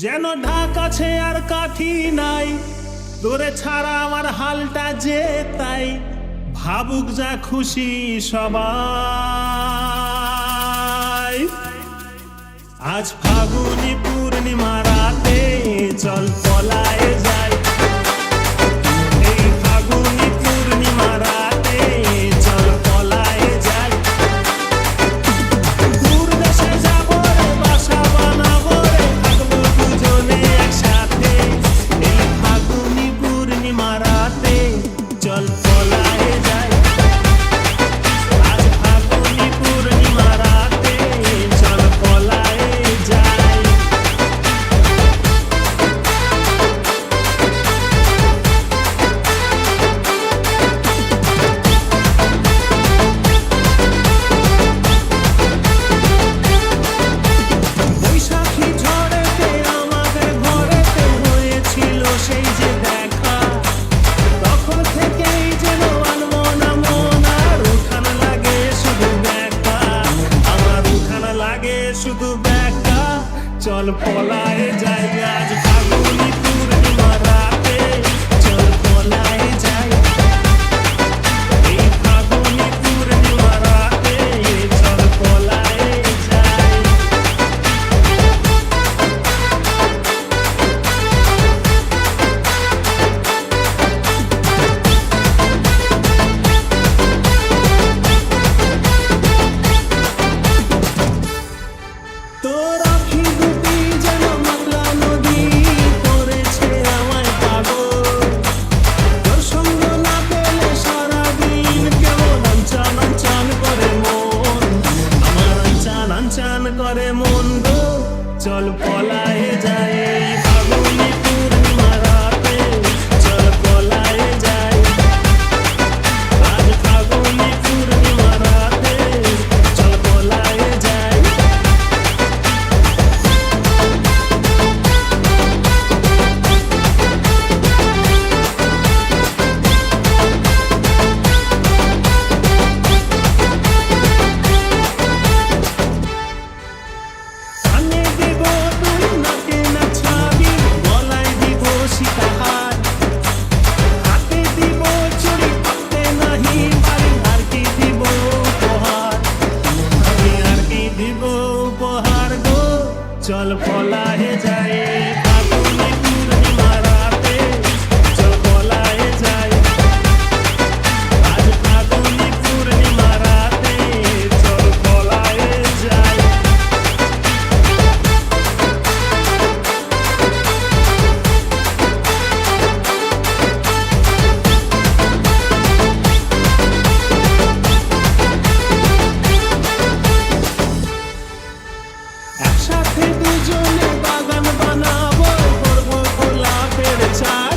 যেন ঢাক আছে আর কাঠি নাই, তোরে ছাড়া আমার হালটা যে তাই। ভাবুক যা খুশি সবাই, আজ ফাগুনি পূর্ণিমা রাতে চল পলায়ে যাই। এই ফাগুনি পূর্ণিমা রাতে চল পলায়ে যাই। দূর দেশে যাবো রে, বাসা বানাবো রে, থাকবো দুজনে একসাথে। এই ফাগুনি পূর্ণিমা রাতে চল পলায়ে যাই। আজ ফাগুনি পূর্ণিমা রাতে চল পলায়ে যাই। বৈশাখী ঝড়েতে আমাদের ঘরেতে হয়েছিল সেই যে দেখা, তখন থেকেই যেন আনমনা মন, আর উঠান লাগে শুধু ব্যাকা, আমার উঠান লাগে শুধু ব্যাকা। চল পলায়ে যাই আজ ফাগুনি পূর্ণিমা রাতে, চল পলায়ে যাই। এই ফাগুনি পূর্ণিমা রাতে চল পলায়ে যাই। তোর আঁখি দুটি যেন মাতলা নদী করেছে আমায় পাগল। তোর সঙ্গ না পেলে সারাদিন কেমন আনচান আনচান করে মন, আমার আনচান আনচান করে মন গো। চল পলায়ে যাই এই ফাগুনি পূর্ণিমা রাতে, চল পলায়ে যাই। আজ ফাগুনি পূর্ণিমা রাতে চল পলায়ে যাই। কানে দিব তুই নাকে নাচাবি, গলায় দিব সীতাহার, হাতে দিব চুড়ি, পাতে নাহি বাড়ি, আর কি দিব উপহার, আমি আর কি দিব উপহার গো। চল পলায়ে যাই এই ফাগুনি পূর্ণিমা রাতে, চল পলায়ে যাই। আজ ফাগুনি পূর্ণিমা রাতে চল পলায়ে যাই। একসাথে দুজনে বাগান বানাবো, করবো গোলাপের চাষ।